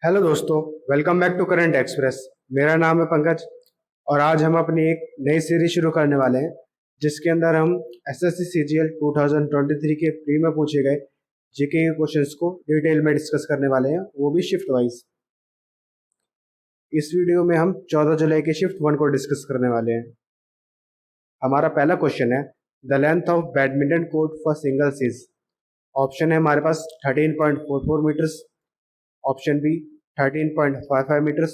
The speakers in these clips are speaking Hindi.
हेलो दोस्तों। Welcome back to Current Express. मेरा नाम है पंकज और आज हम अपनी एक नई सीरीज शुरू करने वाले हैं जिसके अंदर हम एसएससी सीजीएल 2023 के प्री में पूछे गए जीके के क्वेश्चंस को डिटेल में डिस्कस करने वाले हैं, वो भी शिफ्ट वाइज। इस वीडियो में हम 14 जुलाई के शिफ्ट 1 को डिस्कस करने वाले हैं। हमारा पहला क्वेश्चन है, the length of badminton court for singles is. Option है हमारे पास 13.44 metres, option B 13.55 metres,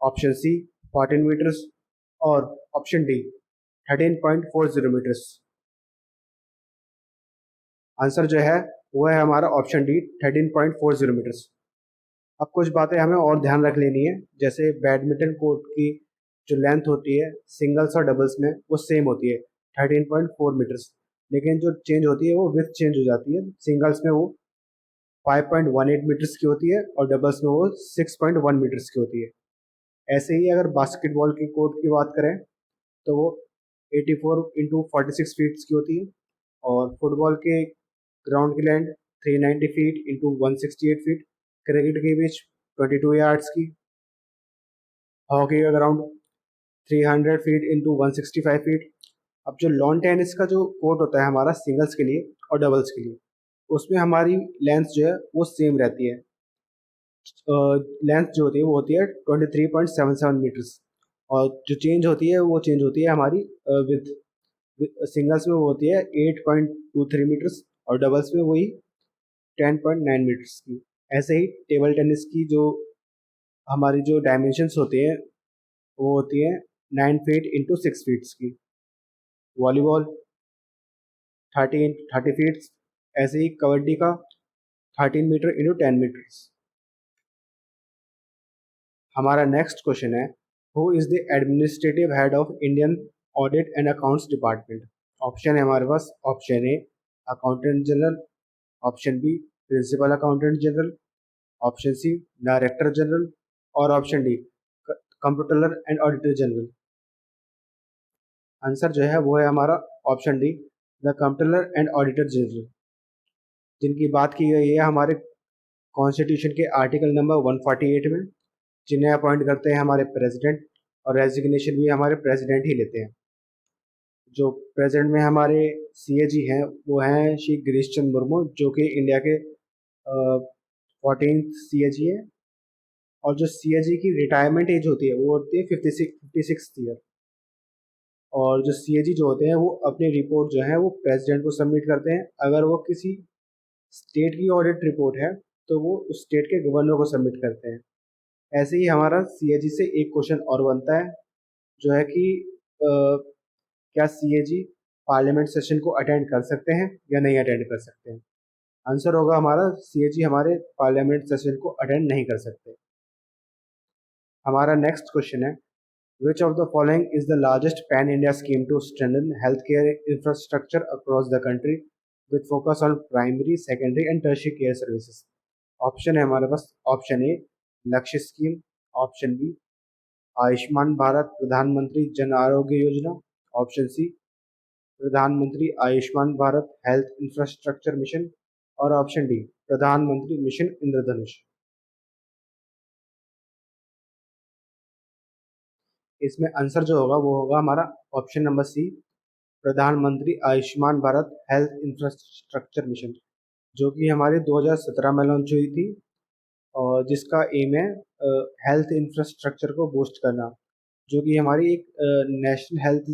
option C 14 metres और ऑप्शन डी 13.40 मीटर्स। आंसर जो है वो है हमारा ऑप्शन डी 13.40 मीटर्स। अब कुछ बातें हमें और ध्यान रख लेनी है, जैसे बैडमिंटन कोर्ट की जो लेंथ होती है सिंगल्स और डबल्स में वो सेम होती है 13.4 मीटर्स, लेकिन जो चेंज होती है वो विथ चेंज हो जाती है। सिंगल्स में वो 5.18 मीटर्स की होती है और डबल्स में वो 6.1 मीटर्स की होती है। ऐसे ही अगर बास्केटबॉल की कोर्ट की बात करें तो वो 84 × 46 फीट की होती है और फुटबॉल के ग्राउंड की length 390 feet into 168 feet, cricket की पिच 22 यार्ड्स की, हॉकी का ग्राउंड 300 फीट इंटू 165 फीट। अब जो लॉन टेनिस का जो कोर्ट होता है हमारा सिंगल्स के लिए और डबल्स के लिए, उसमें हमारी लेंथ जो है वो सेम रहती है। लेंथ जो होती है वो होती है 23.77 मीटर्स और जो चेंज होती है वो चेंज होती है हमारी विथ सिंगल्स में वो होती है 8.23 मीटर्स और डबल्स में वही 10.9 मीटर्स की। ऐसे ही टेबल टेनिस की जो हमारी जो डायमेंशंस होती हैं वो होती है 9 फीट इंटू 6 फीट्स की। Volleyball 30 feet. ऐसे ही कबड्डी का 13 मीटर इंटू 10 मीटर्स। हमारा नेक्स्ट क्वेश्चन है, who is the administrative head of Indian audit and accounts department. Option है हमारे पास, option A accountant general, option B principal accountant general, option C director general और option D comptroller and auditor general. Answer जो है वो है हमारा option D the comptroller and auditor general, जिनकी बात की गई है हमारे कॉन्स्टिट्यूशन के आर्टिकल नंबर 148 में, जिन्हें अपॉइंट करते हैं हमारे प्रेसिडेंट और रेजिग्नेशन भी हमारे प्रेसिडेंट ही लेते हैं। जो प्रेजेंट में हमारे सीएजी हैं वो हैं श्री गिरीश चंद्र मुर्मू, जो कि इंडिया के 14th सीएजी है। और जो सीएजी की रिटायरमेंट एज होती है वो होती है 56 ईयर। और जो सीएजी जो होते हैं वो अपनी रिपोर्ट जो है वो प्रेसिडेंट को सबमिट करते हैं। अगर वो किसी स्टेट की ऑडिट रिपोर्ट है तो वो उस स्टेट के गवर्नर को सबमिट करते हैं। ऐसे ही हमारा सीएजी से एक क्वेश्चन और बनता है, जो है कि क्या सीएजी पार्लियामेंट सेशन को अटेंड कर सकते हैं या नहीं अटेंड कर सकते हैं। आंसर होगा हमारा सीएजी हमारे पार्लियामेंट सेशन को अटेंड नहीं कर सकते। हमारा नेक्स्ट क्वेश्चन है, which of the following is the largest pan India scheme to strengthen health care infrastructure across the country with focus on primary secondary and tertiary care services. Option है हमारे पास, option A Lakshya scheme, option B Ayushman Bharat Pradhan Mantri Jan Arogya Yojana, option C Pradhan Mantri Ayushman Bharat health infrastructure mission और option D Pradhan Mantri mission Indradhanush. इसमें आंसर जो होगा वो होगा हमारा option number C Pradhan Mantri Ayushman Bharat health infrastructure mission, जो कि हमारी 2017 में लॉन्च हुई थी और जिसका एम है हेल्थ इंफ्रास्ट्रक्चर को बूस्ट करना, जो कि हमारी एक नेशनल हेल्थ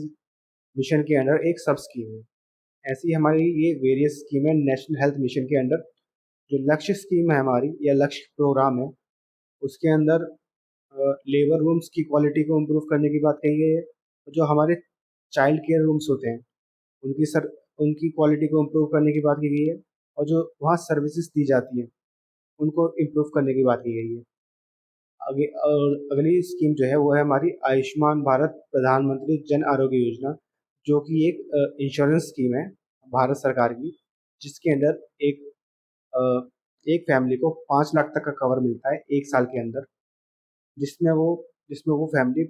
मिशन के अंडर एक सब स्कीम है। ऐसी हमारी ये वेरियस स्कीम है नेशनल हेल्थ मिशन के अंडर। जो लक्ष्य स्कीम है हमारी या लक्ष्य प्रोग्राम है, उसके अंदर लेबर रूम्स की क्वालिटी को इम्प्रूव करने की बात कही गई है। जो हमारे चाइल्ड केयर रूम्स होते हैं उनकी क्वालिटी को इम्प्रूव करने की बात की गई है और जो वहाँ सर्विसेज दी जाती हैं उनको इम्प्रूव करने की बात की गई है। आगे और अगली स्कीम जो है वो है हमारी आयुष्मान भारत प्रधानमंत्री जन आरोग्य योजना, जो कि एक इंश्योरेंस स्कीम है भारत सरकार की, जिसके अंदर अ, एक फैमिली को 5 लाख तक का कवर मिलता है एक साल के अंदर, जिसमें वो जिसमें वो फैमिली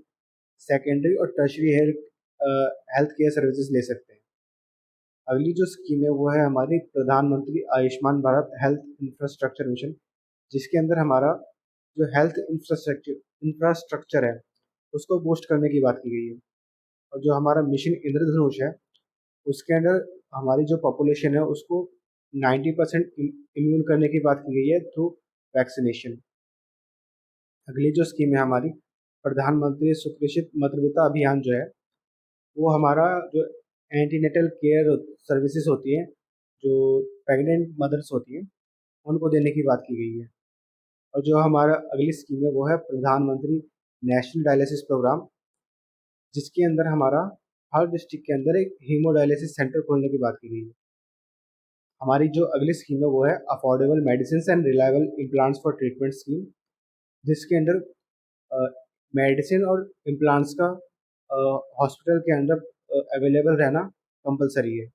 सेकेंडरी और टर्शरी हेल्थ केयर सर्विसेज ले सकते हैं। अगली जो स्कीम है वो है हमारी प्रधानमंत्री Ayushman Bharat health infrastructure mission, जिसके अंदर हमारा जो हेल्थ इंफ्रास्ट्रक्चर है उसको बूस्ट करने की बात की गई है। और जो हमारा मिशन इंद्रधनुष है उसके अंडर हमारी जो पॉपुलेशन है उसको 90% इम्यून करने की बात की गई है थ्रू वैक्सीनेशन। अगली जो स्कीम है हमारी प्रधानमंत्री सुरक्षित मातृत्व अभियान जो है वो हमारा जो एंटीनेटल केयर सर्विसेज होती हैं जो प्रेग्नेंट मदर्स होती हैं उनको देने की बात की गई है। और जो हमारा अगली स्कीम है वो है प्रधानमंत्री नेशनल डायलिसिस प्रोग्राम, जिसके अंदर हमारा हर डिस्ट्रिक्ट के अंदर एक हीमोडायलिसिस सेंटर खोलने की बात की गई है। हमारी जो अगली स्कीम है वो है affordable medicine and reliable implants for treatment scheme, जिसके अंदर मेडिसिन और इम्प्लांट्स का हॉस्पिटल के अंदर अवेलेबल रहना कंपलसरी है।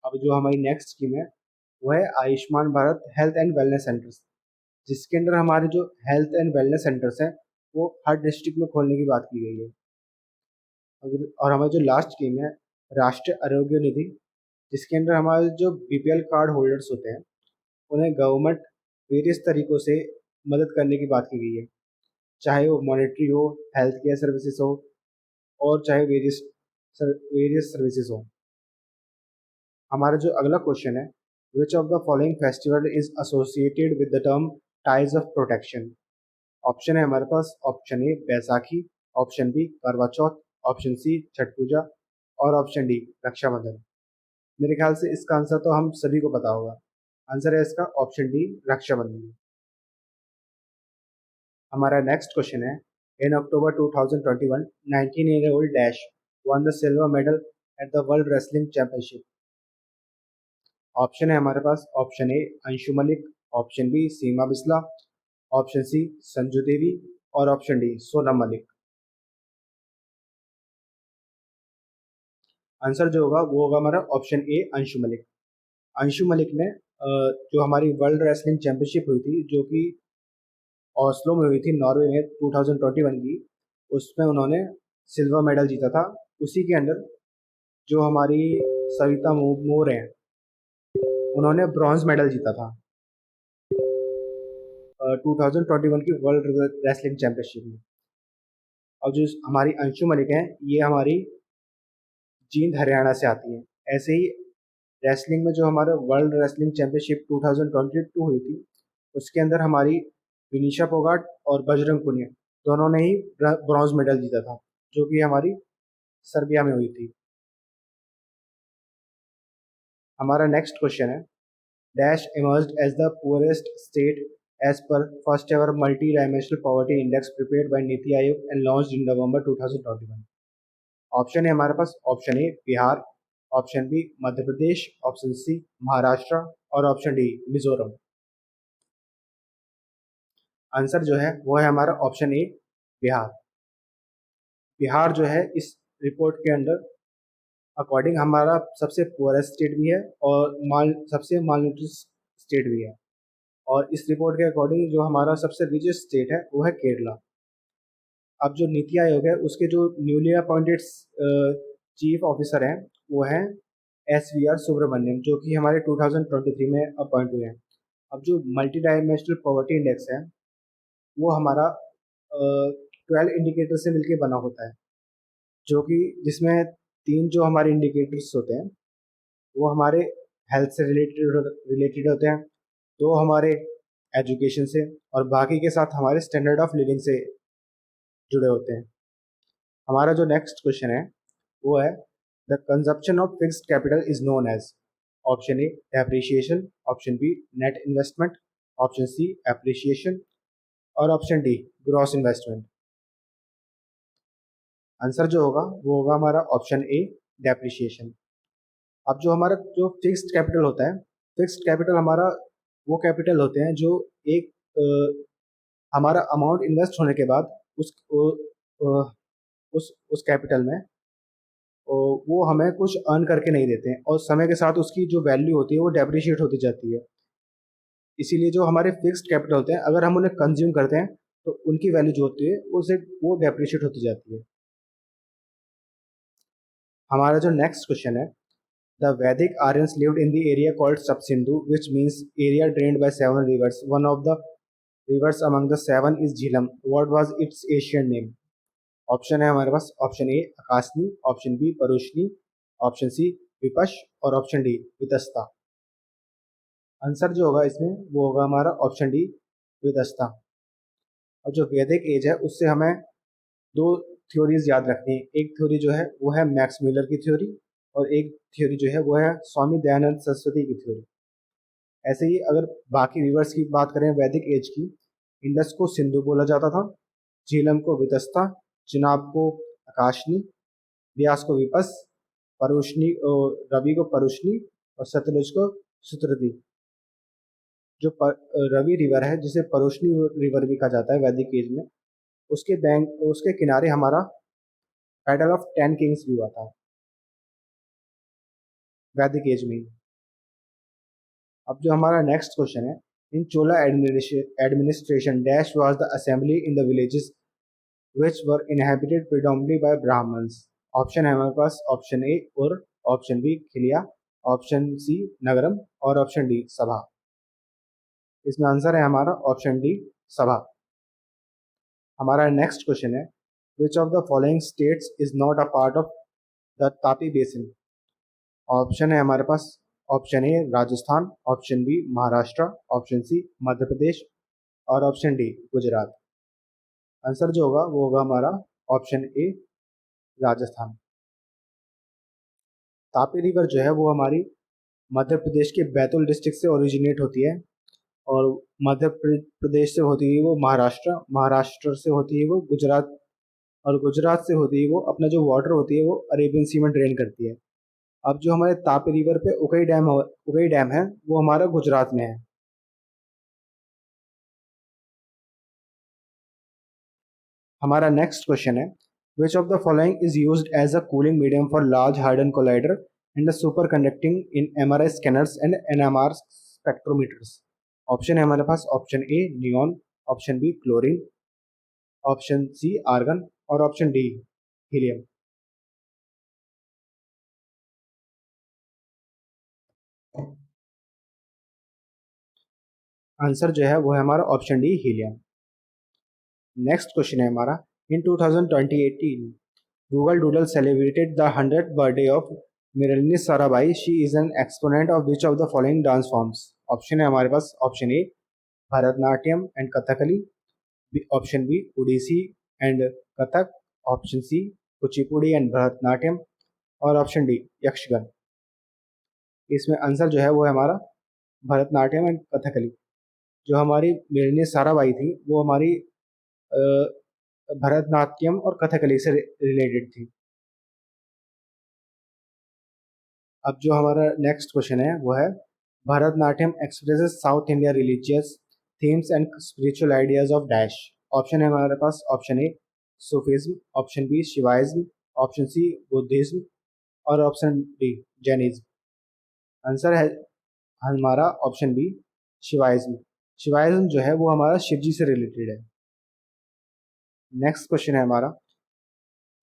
अब जो हमारी नेक्स्ट स्कीम है वो है Ayushman Bharat health and wellness centres, जिसके अंदर हमारे जो हेल्थ एंड वेलनेस सेंटर्स हैं वो हर डिस्ट्रिक्ट में खोलने की बात की गई है। और हमारी जो लास्ट स्कीम है राष्ट्रीय आरोग्य निधि, जिसके अंदर हमारे जो बीपीएल कार्ड होल्डर्स होते हैं उन्हें गवर्नमेंट वेरियस तरीकों से मदद करने की बात की गई है, चाहे वो मॉनेटरी हो, हेल्थ केयर सर्विसेज हो और चाहे वेरियस सर्विसेज हो। हमारा जो अगला क्वेश्चन है which of the following festival is associated with the term ties of protection. Option है हमारे पास option A Baisakhi, option B Karva Chauth, option C Chhath पूजा और ऑप्शन डी रक्षाबंधन। मेरे ख्याल से इसका आंसर तो हम सभी को पता होगा। आंसर है इसका ऑप्शन डी रक्षाबंधन। हमारा नेक्स्ट क्वेश्चन है in October 2021 19-year-old dash won the silver medal at the World Wrestling Championship। Option है हमारे पास option A Anshu Malik, option B Seema Bisla, option C Sanju Devi और option D Sonam Malik. Answer जो होगा वो होगा हमारा ऑप्शन ए अंशु मलिक। अंशु मलिक ने जो हमारी वर्ल्ड रेसलिंग चैंपियनशिप हुई थी जो कि ऑस्लो में हुई थी नॉर्वे में 2021 की, उसमें उन्होंने सिल्वर मेडल जीता था। उसी के अंदर जो हमारी सविता मोर हैं उन्होंने ब्रॉन्ज मेडल जीता था 2021 की वर्ल्ड रेसलिंग चैंपियनशिप में। और जो हमारी अंशु मलिक हैं ये हमारी जींद हरियाणा से आती हैं। ऐसे ही रेसलिंग में जो हमारा वर्ल्ड रेसलिंग चैंपियनशिप 2022 हुई थी उसके अंदर हमारी विनीशा फोगाट और बजरंग पुनिया दोनों ने ही ब्रॉन्ज मेडल जीता था जो कि हमारी सर्बिया में हुई थी। हमारा नेक्स्ट क्वेश्चन है dash emerged as the poorest state as per first ever multi dimensional poverty index prepared by NITI Aayog and launched in November 2021। Option है हमारे पास option A Bihar, option B Madhya Pradesh, option C Maharashtra और ऑप्शन डी मिजोरम। आंसर जो है वो है हमारा ऑप्शन ए बिहार। बिहार जो है इस रिपोर्ट के अंदर अकॉर्डिंग हमारा सबसे पुअरेस्ट स्टेट भी है और सबसे मालन्यूट्रिश स्टेट भी है। और इस रिपोर्ट के अकॉर्डिंग जो हमारा सबसे रिचेस्ट स्टेट है वो है केरला। अब जो नीति आयोग है उसके जो न्यूली अपॉइंटेड चीफ ऑफिसर हैं वो हैं SVR सुब्रमण्यम, जो कि हमारे 2023 में अपॉइंट हुए हैं। अब जो मल्टी डायमेंशनल पॉवर्टी इंडेक्स है वो हमारा 12 इंडिकेटर से मिलके बना होता है, जो कि जिसमें 3 जो हमारे इंडिकेटर्स होते हैं वो हमारे हेल्थ से रिलेटेड होते हैं, 2 हमारे एजुकेशन से और बाकी के साथ हमारे स्टैंडर्ड ऑफ लिविंग से जुड़े होते हैं। हमारा जो नेक्स्ट क्वेश्चन है वो है the consumption of fixed capital is known as. Option A appreciation, option B net investment, option C appreciation और option D gross investment. Answer जो होगा वो होगा हमारा ऑप्शन ए डेप्रिसिएशन। अब जो हमारा जो फिक्स्ड कैपिटल होता है, फिक्स्ड कैपिटल हमारा वो कैपिटल होते हैं जो एक हमारा अमाउंट इन्वेस्ट होने के बाद उस कैपिटल में वो हमें कुछ अर्न करके नहीं देते हैं और समय के साथ उसकी जो वैल्यू होती है वो डेप्रिशिएट होती जाती है। इसीलिए जो हमारे फिक्स्ड कैपिटल होते हैं अगर हम उन्हें कंज्यूम करते हैं तो उनकी वैल्यू जो होती है वो डेप्रिशिएट होती जाती है। हमारा जो नेक्स्ट क्वेश्चन है the Vedic Aryans lived in the area called Saptasindhu which means area drained by 7 rivers. One of the rivers among the seven is Jhelum, what was its Asian name? Option है हमारे पास, option A Akasni, option B Parushni, option C Vipash और ऑप्शन डी वितस्ता। आंसर जो होगा इसमें वो होगा हमारा ऑप्शन डी वितस्ता। और जो वैदिक एज है उससे हमें दो थ्योरीज याद रखनी है। एक थ्योरी जो है वो है मैक्स मिलर की थ्योरी, और एक थ्योरी जो है वो है स्वामी दयानंद सरस्वती की थ्योरी। ऐसे ही अगर बाकी रिवर्स की बात करें वैदिक एज की, इंडस को सिंधु बोला जाता था, झीलम को वितस्ता, चिनाब को आकाशनी, व्यास को विपस, परुष्णी रवि को परुष्णी और सतलुज को सुत्रती। जो रवि रिवर है जिसे परुष्णी रिवर भी कहा जाता है वैदिक एज में, उसके किनारे हमारा बैटल ऑफ 10 किंग्स भी हुआ था वैदिक एज में। अब जो हमारा नेक्स्ट क्वेश्चन है, in Chola administration dash was the assembly in the villages which were inhabited predominantly by Brahmins. Option है हमारे पास, option A Ur, option B Khiliya, option C Nagaram और ऑप्शन डी सभा। इसमें आंसर है हमारा ऑप्शन डी सभा। हमारा नेक्स्ट क्वेश्चन है, which of the following states is not a part of the Tapi basin. Option है हमारे पास, option A Rajasthan, option B Maharashtra, option C Madhya Pradesh और ऑप्शन डी गुजरात। आंसर जो होगा वो होगा हमारा option A Rajasthan. Tapi river जो है वो हमारी मध्य प्रदेश के बैतूल डिस्ट्रिक्ट से ओरिजिनेट होती है, और प्रदेश से होती है वो महाराष्ट्र, महाराष्ट्र से होती है वो गुजरात, और गुजरात से होती है वो अपना जो वाटर होती है वो अरेबियन सी में ड्रेन करती है। अब जो हमारे तापी रिवर पे उकई डैम है वो हमारा गुजरात में है। हमारा नेक्स्ट क्वेश्चन है, which of the following is used as a cooling medium for large हार्डन collider and super conducting in MRI scanners and NMR spectrometers. Option है हमारे पास, option A neon, option B chlorine, option C argon और ऑप्शन डी हीलियम। आंसर जो है वो है हमारा option D helium. Next question है हमारा, in 2018 Google doodle celebrated the 100th birthday of Mrinalini Sarabhai, she is an exponent of which of the following dance forms. Option है हमारे पास, option A Bharatanatyam and Kathakali, option B Odissi and Kathak, option C Kuchipudi and Bharatanatyam और ऑप्शन डी यक्षगन। इसमें आंसर जो है वो है हमारा भरतनाट्यम एंड कथकली। जो हमारी मिरलिनी साराभाई थी वो हमारी अ, भरतनाट्यम और कथकली से रिलेटेड थी। अब जो हमारा नेक्स्ट क्वेश्चन है वो है, Bharatanatyam expresses South India religious themes and spiritual ideas of dash. Option है हमारे पास, option A Sufism, option B Shaivism, option C Buddhism और ऑप्शन डी जैनिज्म। आंसर है हमारा ऑप्शन बी शिवाइज्म। शिवाइज्म जो है वो हमारा शिव जी से रिलेटेड है। नेक्स्ट क्वेश्चन है हमारा,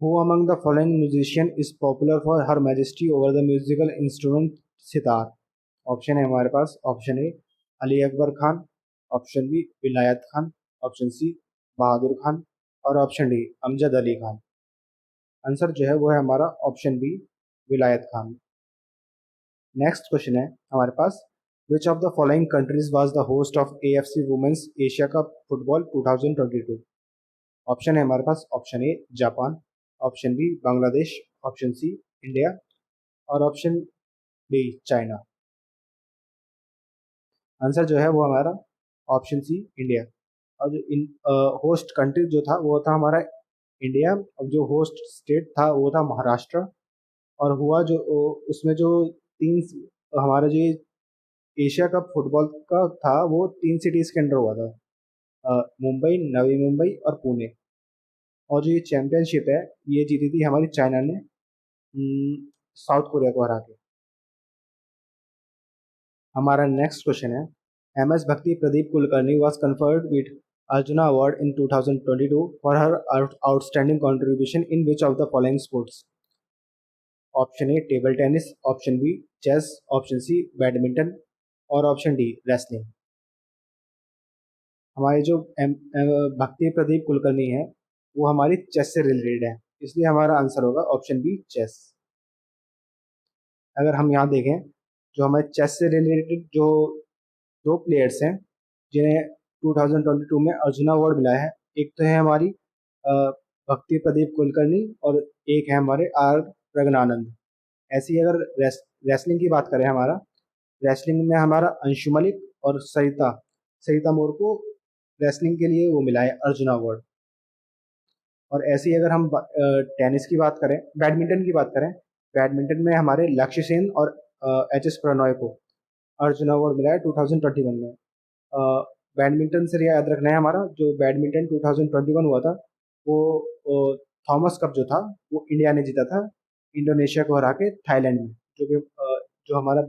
who among the following musician is popular for her majesty over the musical instrument sitar. Option है हमारे पास, option A Ali Akbar Khan, option B Vilayat Khan, option C Bahadur Khan और option D Amjad Ali Khan. Answer जो है वो है हमारा option B Vilayat Khan. Next question है हमारे पास, which of the following countries was the host of AFC women's Asia cup football 2022। Option है हमारे पास, option A Japan, option B Bangladesh, option C India और ऑप्शन डी चाइना। आंसर जो है वो हमारा ऑप्शन सी इंडिया। और जो इन होस्ट कंट्री जो था वो था हमारा इंडिया, और जो होस्ट स्टेट था वो था महाराष्ट्र। और हुआ जो उसमें जो तीन हमारा जो एशिया कप फुटबॉल का था वो तीन सिटीज के अंदर हुआ था, मुंबई, नवी मुंबई और पुणे। और जो ये चैंपियनशिप है ये जीती थी हमारी चाइना ने साउथ कोरिया को हरा के। हमारा नेक्स्ट क्वेश्चन है, एम एस भक्ति Pradeep Kulkarni was conferred with Arjuna Award in 2022 for her outstanding contribution in which of the following sports? Option A table tennis, option B chess, option C badminton और ऑप्शन डी रेसलिंग। हमारी जो भक्ति प्रदीप कुलकर्णी है वो हमारी चेस से रिलेटेड है, इसलिए हमारा आंसर होगा ऑप्शन बी चेस। अगर हम यहाँ देखें, जो हमारे चेस से रिलेटेड जो दो प्लेयर्स हैं जिन्हें 2022 में अर्जुना अवार्ड मिला है, एक तो है हमारी अ, भक्ति प्रदीप कुलकर्णी और एक है हमारे आर प्रगनानंद। ऐसे ही अगर रेसलिंग की बात करें, हमारा रेसलिंग में हमारा अंशु मलिक और सरिता सरिता मोर को रेसलिंग के लिए वो मिला है अर्जुना अवार्ड। और ऐसे ही अगर हम टेनिस की बात करें, बैडमिंटन की बात करें, बैडमिंटन में हमारे लक्ष्य सेन और एच एस प्रणॉय को अर्जुन अवार्ड मिला है 2021 में। बैडमिंटन से याद रखना है, हमारा जो बैडमिंटन 2021 हुआ था वो थॉमस कप जो था वो इंडिया ने जीता था इंडोनेशिया को हरा के थाईलैंड में। जो हमारा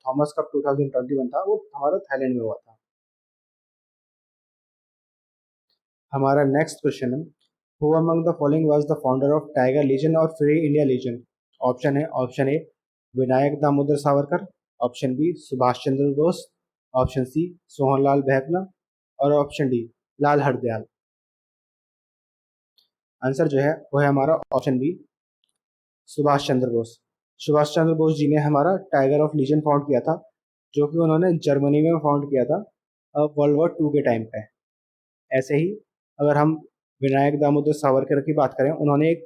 थॉमस कप 2021 था वो हमारा थाईलैंड में हुआ था। हमारा नेक्स्ट क्वेश्चन है, who among the following was the founder of tiger legion और फ्री इंडिया लीजन। ऑप्शन है, option A Vinayak Damodar Savarkar, option B Subhash Chandra Bose, option C Sohanlal behकना और option D Lal Hardayal. Answer जो है वो है हमारा ऑप्शन बी सुभाष चंद्र बोस। सुभाष चंद्र बोस जी ने हमारा टाइगर ऑफ लीजन फाउंड किया था, जो कि उन्होंने जर्मनी में फाउंड किया था वर्ल्ड वॉर 2 के टाइम पे। ऐसे ही अगर हम विनायक दामोदर सावरकर की बात करें, उन्होंने एक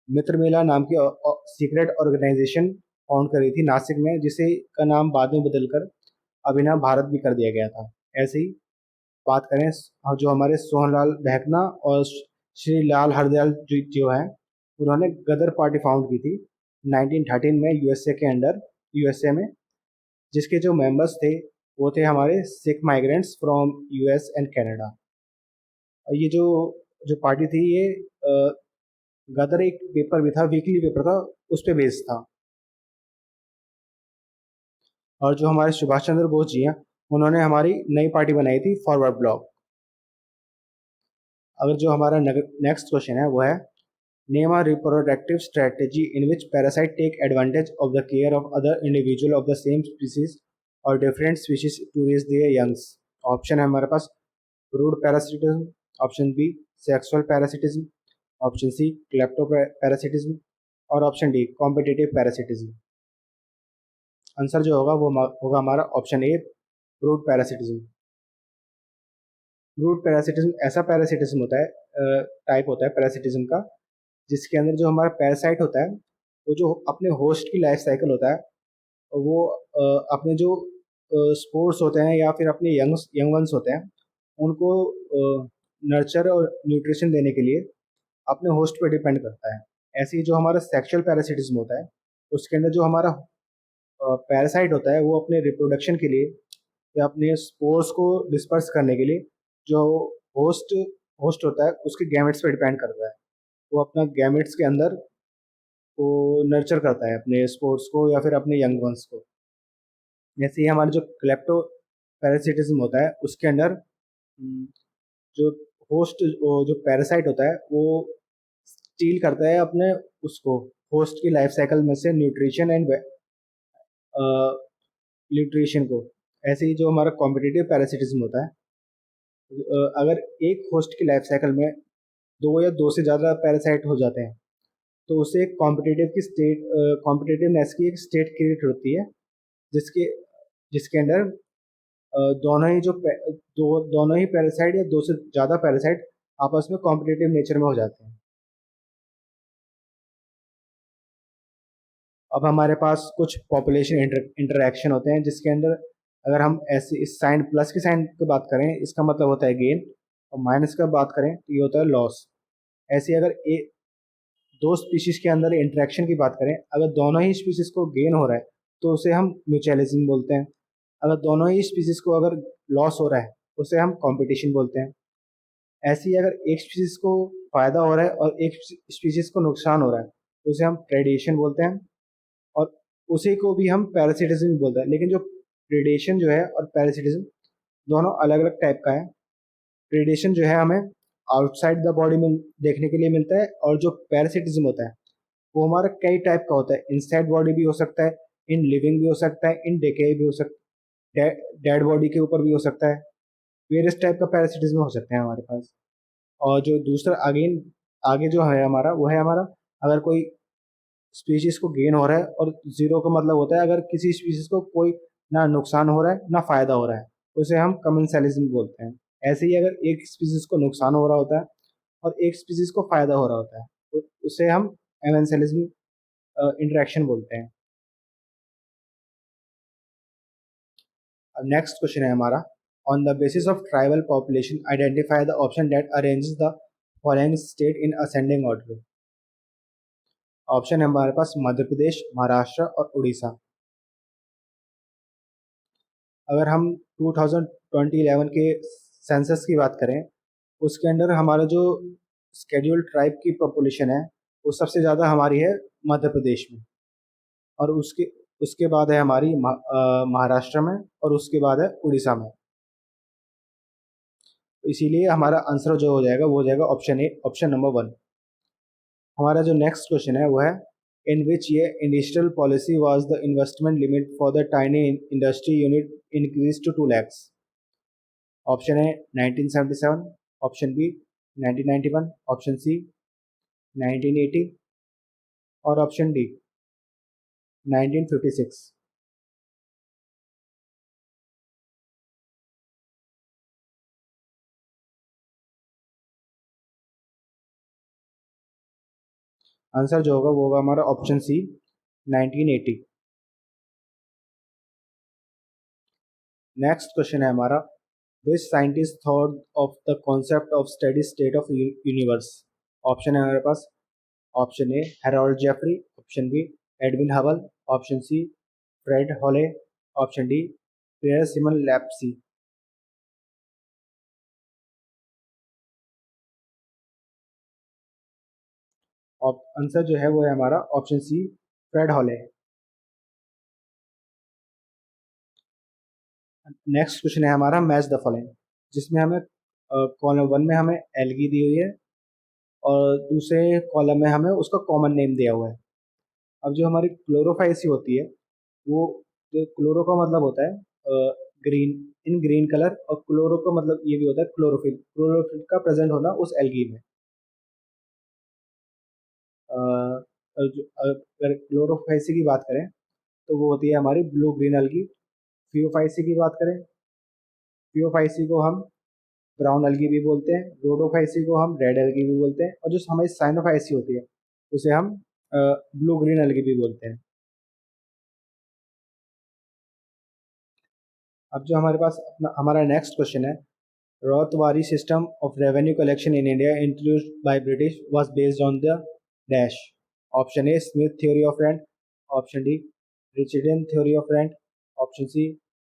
मित्र मेला नाम की सीक्रेट ऑर्गेनाइजेशन फाउंड करी थी नासिक में, जिसे का नाम बाद में बदलकर अभिनव भारत भी कर दिया गया था। ऐसे ही बात करें जो हमारे सोहनलाल behकना और श्री लाल हरदयाल जी जो है, उन्होंने गदर पार्टी फाउंड की थी 1913 में यूएसए के अंडर, यूएसए में, जिसके जो मेंबर्स थे वो थे हमारे Sikh migrants from US and Canada. और ये जो जो पार्टी थी ये गदर एक पेपर भी था, वीकली पेपर था, उस पे बेस्ड था। और जो हमारे सुभाष चंद्र बोस जी हैं, उन्होंने हमारी नई पार्टी बनाई थी फॉरवर्ड ब्लॉक। अगर जो हमारा नेक्स्ट क्वेश्चन है वो है, name a reproductive strategy in which parasite take advantage of the care of other individual of the same species और different species to raise their youngs. Option है हमारे पास brood parasitism, option B sexual parasitism, option C klepto parasitism और option D competitive parasitism. Answer जो होगा वो होगा हमारा option A brood parasitism. Brood parasitism ऐसा पैरासिटिज्म होता है, टाइप होता है पैरासिटिज्म का, जिसके अंदर जो हमारा पैरासाइट होता है वो जो अपने होस्ट की लाइफ साइकिल होता है वो अपने जो स्पोर्स होते हैं या फिर अपने यंग वंस होते हैं उनको नर्चर और न्यूट्रिशन देने के लिए अपने होस्ट पे डिपेंड करता है। ऐसे ही जो हमारा सेक्सुअल पैरासिटिज्म होता है उसके अंदर जो हमारा पैरासाइट होता है वो अपने रिप्रोडक्शन के लिए या अपने स्पोर्स को डिस्पर्स करने के लिए जो होस्ट होस्ट होता है उसके गैमेट्स पे डिपेंड करता है। वो अपना गैमेट्स के अंदर वो नर्चर करता है अपने स्पोर्ट्स को या फिर अपने यंग वंस को। जैसे ही हमारा जो क्लेप्टो पैरासिटिज्म होता है उसके अंदर जो होस्ट जो पैरासाइट होता है वो स्टील करता है अपने उसको होस्ट की लाइफ साइकिल में से न्यूट्रिशन एंड न्यूट्रिशन को। ऐसे ही जो हमारा कॉम्पिटिटिव पैरासिटिज्म होता है, अगर एक होस्ट की लाइफ साइकिल में दो या दो से ज़्यादा पैरासाइट हो जाते हैं तो उससे एक कॉम्पिटिटिवनेस की एक स्टेट क्रिएट होती है, जिसके जिसके अंदर दोनों ही दोनों ही पैरासाइट या दो से ज़्यादा पैरासाइट आपस में कॉम्पिटिटिव नेचर में हो जाते हैं। अब हमारे पास कुछ पॉपुलेशन इंटरेक्शन होते हैं, जिसके अंदर अगर हम ऐसे इस साइन प्लस की साइन की बात करें इसका मतलब होता है गेन, और माइनस का बात करें तो ये होता है लॉस। ऐसे अगर दो स्पीशीज के अंदर इंटरेक्शन की बात करें, अगर दोनों ही स्पीशीज को गेन हो रहा है तो उसे हम म्यूचुअलिज्म बोलते हैं। अगर दोनों ही स्पीशीज को अगर लॉस हो रहा है उसे हम कंपटीशन बोलते हैं। ऐसे ही अगर एक स्पीशीज को फायदा हो रहा है और एक स्पीशीज को नुकसान हो रहा है तो उसे हम प्रेडेशन बोलते हैं, और उसी को भी हम पैरासिटिज्म भी बोलते हैं। लेकिन जो प्रेडेशन जो है और पैरासिटिज्म दोनों अलग अलग टाइप का है। प्रेडेशन जो है हमें आउटसाइड द बॉडी में देखने के लिए मिलता है, और जो पैरासिटिज्म होता है वो हमारा कई टाइप का होता है, इनसाइड बॉडी भी हो सकता है, इन लिविंग भी हो सकता है, इन डेके भी हो सकता है, डेड बॉडी के ऊपर भी हो सकता है। वेरियस टाइप का पैरासिटिज्म हो सकते हैं हमारे पास। और जो दूसरा अगेन आगे जो है हमारा वो है हमारा, अगर कोई स्पीशीज को गेन हो रहा है, और जीरो का मतलब होता है अगर किसी स्पीशीज को कोई ना नुकसान हो रहा है ना फायदा हो रहा है, उसे हम कमेंसलिज्म बोलते हैं। ऐसे ही अगर एक स्पीशीज को नुकसान हो रहा होता है और एक स्पीशीज को फायदा हो रहा होता है, तो उसे हम एमेंसलिज्म इंटरेक्शन बोलते हैं। अब नेक्स्ट क्वेश्चन है हमारा, on the basis of tribal population identify the option that arranges the following state in ascending order. Option है हमारे पास मध्य प्रदेश, महाराष्ट्र और उड़ीसा। अगर हम 2011 के सेंसस की बात करें, उसके अंडर हमारा जो स्केड्यूल्ड ट्राइब की पॉपुलेशन है वो सबसे ज़्यादा हमारी है मध्य प्रदेश में, और उसके उसके बाद है हमारी महाराष्ट्र में, और उसके बाद है उड़ीसा में। इसीलिए हमारा आंसर जो हो जाएगा वो हो जाएगा option A, option number one. हमारा जो नेक्स्ट क्वेश्चन है वो है, in which year industrial policy was the investment limit for the tiny industry unit increase to 2 lakhs। Option है 1977, ऑप्शन बी 1991, ऑप्शन सी 1980 और ऑप्शन डी 1956। आंसर जो होगा वो होगा हमारा ऑप्शन सी 1980। नेक्स्ट क्वेश्चन है हमारा, which scientist thought of the concept of steady state of universe. Option है हमारे पास, option A Harold Jeffrey, option B Edwin Hubble, option C Fred Hoyle, option D Pierre Simon Laplace. Answer जो है वो है हमारा option C Fred Hoyle. Next question है हमारा मैच द फॉलोइंग, जिसमें हमें कॉलम वन में हमें एल्गी दी हुई है और दूसरे कॉलम में हमें उसका कॉमन नेम दिया हुआ है। अब जो हमारी क्लोरोफाइसी होती है, वो जो क्लोरो का मतलब होता है ग्रीन, इन ग्रीन कलर, और क्लोरो का मतलब ये भी होता है क्लोरोफिल, क्लोरोफिल का प्रेजेंट होना उस एल्गी में। अगर क्लोरोफाइसी की बात करें तो वो होती है हमारी ब्लू ग्रीन एल्गी। फियोफाइसी की बात करें, फियोफाइसी को हम ब्राउन एल्गी भी बोलते हैं, रोडोफाइसी को हम रेड एल्गी भी बोलते हैं, और जो हमारी साइनोफाइसी होती है उसे हम ब्लू ग्रीन एल्गी भी बोलते हैं। अब जो हमारे पास अपना हमारा नेक्स्ट क्वेश्चन है, Rothwari system of revenue collection in India introduced by British was based on the dash. Option A Smith theory of rent, option D Richardian theory of rent, option C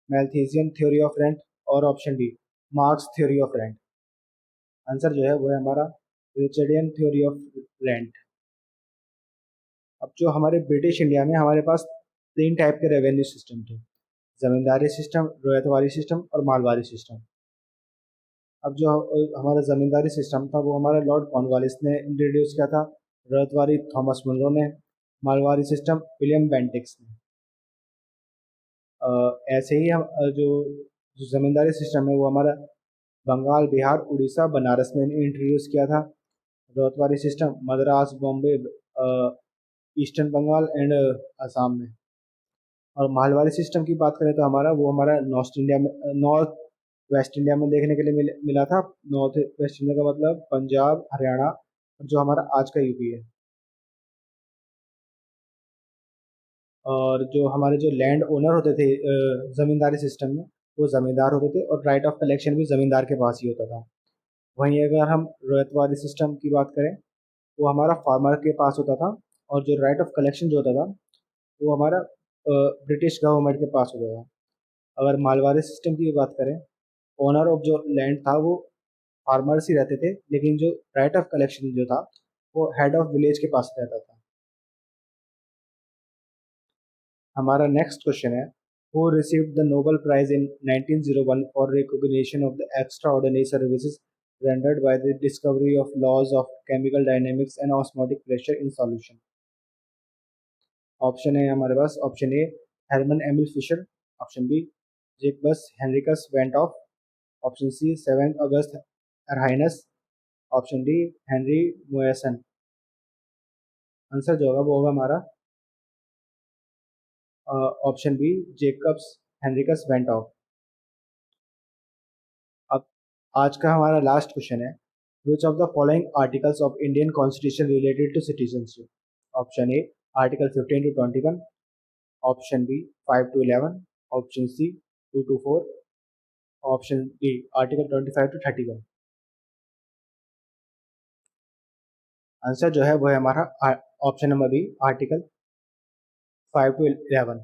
Malthusian theory of rent और option D Marx theory of rent। Answer जो है वो है हमारा रिचर्डियन थ्योरी ऑफ रेंट। अब जो हमारे ब्रिटिश इंडिया में हमारे पास तीन टाइप के रेवेन्यू सिस्टम थे, जमींदारी सिस्टम, रोयतवारी सिस्टम और मालवारी सिस्टम। अब जो हमारा जमींदारी सिस्टम था वो हमारा लॉर्ड कॉर्नवालिस ने इंट्रोड्यूस किया था, रतवारी थॉमस मुनरो ने, मालवारी सिस्टम विलियम बेंटिक्स ने। ऐसे ही हम जो जो जमींदारी सिस्टम है वो हमारा बंगाल, बिहार, उड़ीसा, बनारस में इंट्रोड्यूस किया था। Ryotwari system Madras, Bombay, eastern Bengal and Assam में। और मालवारी सिस्टम की बात करें तो हमारा वो हमारा नॉर्थ इंडिया में, नॉर्थ वेस्ट इंडिया में देखने के लिए मिला था। नॉर्थ वेस्ट इंडिया का मतलब पंजाब, हरियाणा और जो हमारा आज का यूपी है। और जो हमारे जो लैंड ओनर होते थे जमींदारी सिस्टम में, वो जमींदार होते थे और राइट ऑफ कलेक्शन भी जमींदार के पास ही होता था। वहीं अगर हम रोयतवादी सिस्टम की बात करें, वो हमारा फार्मर के पास होता था, और जो राइट ऑफ कलेक्शन जो होता था वो हमारा ब्रिटिश गवर्नमेंट के पास होता था। अगर मालवारी सिस्टम की बात करें, ओनर ऑफ जो लैंड था वो फार्मर्स ही रहते थे, लेकिन जो राइट ऑफ कलेक्शन जो था वो हेड ऑफ विलेज के पास रहता था। हमारा नेक्स्ट क्वेश्चन है, who received the Nobel prize in 1901 for recognition of the extraordinary services rendered by the discovery of laws of chemical dynamics and osmotic pressure in solution। Option है हमारे पास, option A Hermann Emil Fischer, option B Jacobus Henricus van't Hoff, option C 7 August Arrhenius, option D Henri Moissan. Answer जो होगा वो होगा हमारा option B Jacobus Henricus van't Hoff. अब आज का हमारा लास्ट क्वेश्चन है, which of the following articles of Indian constitution related to citizenship. Option A article 15 to 21, option B 5 to 11, option C 2 to 4, option D article 25 to 31। Answer जो है वो है हमारा option number B article 5 to 11।